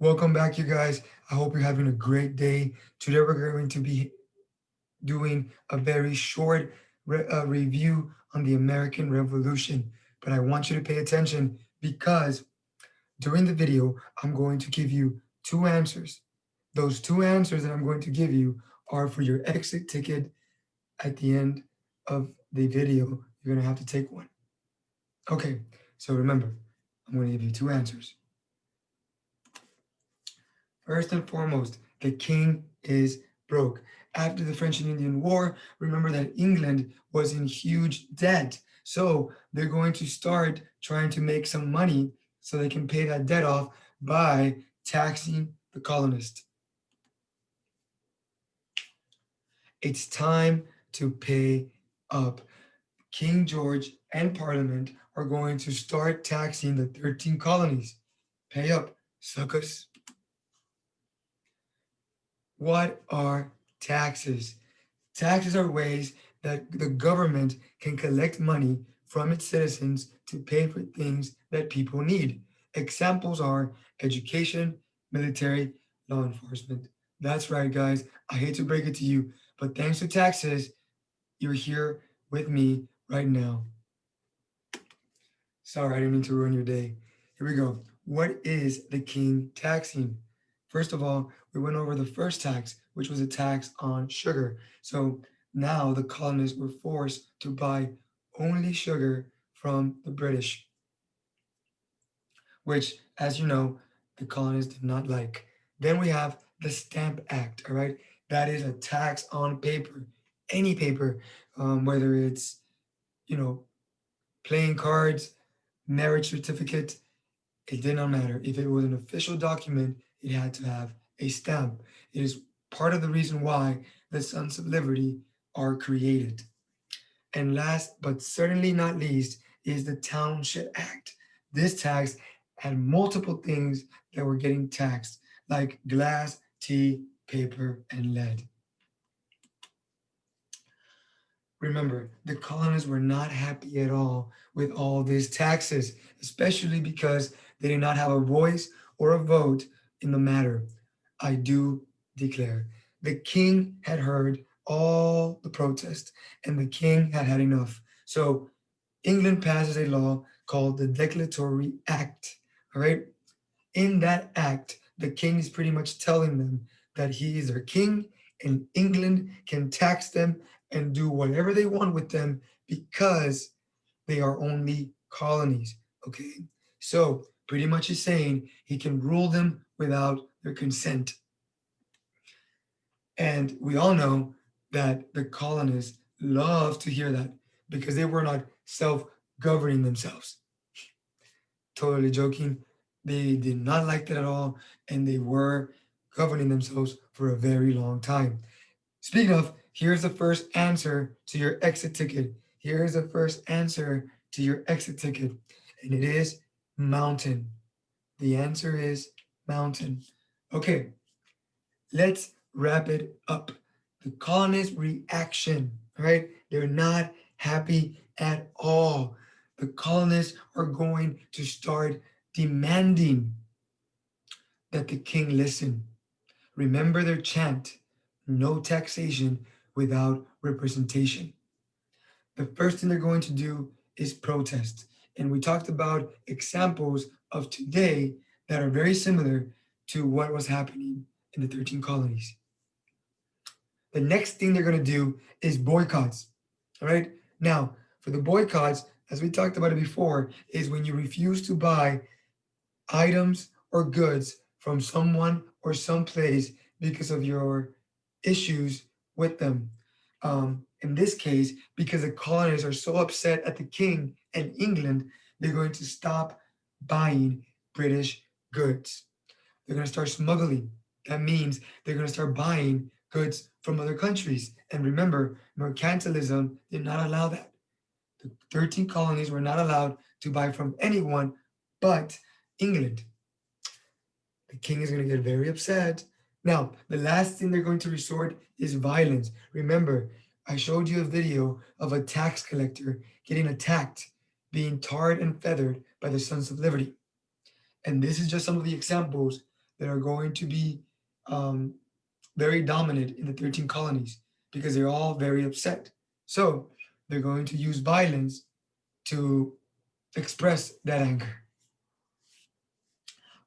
Welcome back, you guys. I hope you're having a great day. Today, we're going to be doing a very short review on the American Revolution. But I want you to pay attention because during the video, I'm going to give you two answers. Those two answers that I'm going to give you are for your exit ticket at the end of the video. You're going to have to take one. Okay, so remember, I'm going to give you two answers. First and foremost, the king is broke. After the French and Indian War, remember that England was in huge debt. So they're going to start trying to make some money so they can pay that debt off by taxing the colonists. It's time to pay up. King George and Parliament are going to start taxing the 13 colonies. Pay up, suckers. What are taxes? Taxes are ways that the government can collect money from its citizens to pay for things that people need. Examples are education, military, law enforcement. That's right, guys. I hate to break it to you, but thanks to taxes, you're here with me right now. Sorry, I didn't mean to ruin your day. Here we go. What is the king taxing? First of all, we went over the first tax, which was a tax on sugar. So now the colonists were forced to buy only sugar from the British, which, as you know, the colonists did not like. Then we have the Stamp Act, all right? That is a tax on paper, any paper, whether it's, you know, playing cards, marriage certificate, it did not matter. If it was an official document, it had to have a stamp. It is part of the reason why the Sons of Liberty are created. And last but certainly not least is the Township Act. This tax had multiple things that were getting taxed, like glass, tea, paper, and lead. Remember, the colonists were not happy at all with all these taxes, especially because they did not have a voice or a vote in the matter. I do declare. The king had heard all the protest, and the king had had enough. So England passes a law called the Declaratory Act. All right. In that act, the king is pretty much telling them that he is their king and England can tax them and do whatever they want with them because they are only colonies. Okay. So pretty much he's saying he can rule them without their consent. And we all know that the colonists love to hear that because they were not self governing themselves. Totally joking. They did not like that at all, and they were governing themselves for a very long time. Speaking of, here's the first answer to your exit ticket. Here's the first answer to your exit ticket, and it is mountain. The answer is mountain. Okay, let's wrap it up. The colonists' reaction, all right? They're not happy at all. The colonists are going to start demanding that the king listen. Remember their chant, no taxation without representation. The first thing they're going to do is protest. And we talked about examples of today that are very similar to what was happening in the 13 colonies. The next thing they're going to do is boycotts. All right. Now, for the boycotts, as we talked about it before, is when you refuse to buy items or goods from someone or someplace because of your issues with them. In this case, because the colonists are so upset at the king and England, they're going to stop buying British goods. They're going to start smuggling. That means they're going to start buying goods from other countries. And remember, mercantilism did not allow that. The 13 colonies were not allowed to buy from anyone but England. The king is going to get very upset. Now, the last thing they're going to resort is violence. Remember, I showed you a video of a tax collector getting attacked, being tarred and feathered by the Sons of Liberty. And this is just some of the examples that are going to be um, very dominant in the 13 colonies because they're all very upset. So they're going to use violence to express that anger.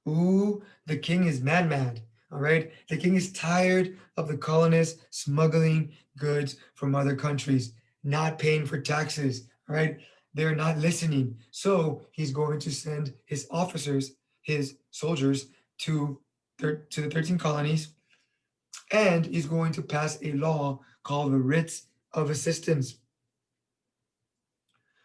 Ooh, the king is mad. All right. The king is tired of the colonists smuggling goods from other countries, not paying for taxes. All right. They're not listening. So he's going to send his officers, his soldiers, to, to the 13 colonies, and he's going to pass a law called the Writs of Assistance.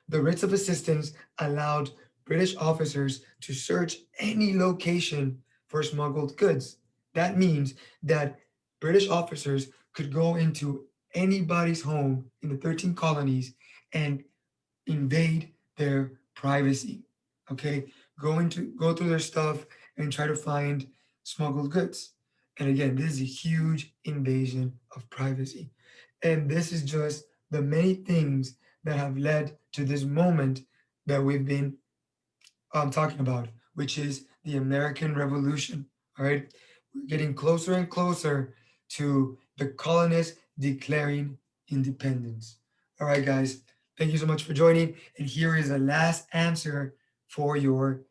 The writs of assistance allowed British officers to search any location for smuggled goods. That means that British officers could go into anybody's home in the 13 colonies and invade their privacy. Okay, go through their stuff and try to find smuggled goods. And again, this is a huge invasion of privacy. And this is just the many things that have led to this moment that we've been talking about, which is the American Revolution. All right, we're getting closer and closer to the colonists declaring independence. All right, guys, thank you so much for joining. And here is the last answer for your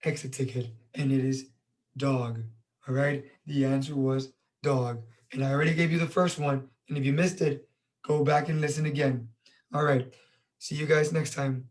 exit ticket, and it is dog. All right, the answer was dog. And I already gave you the first one. And if you missed it, go back and listen again. All right, see you guys next time.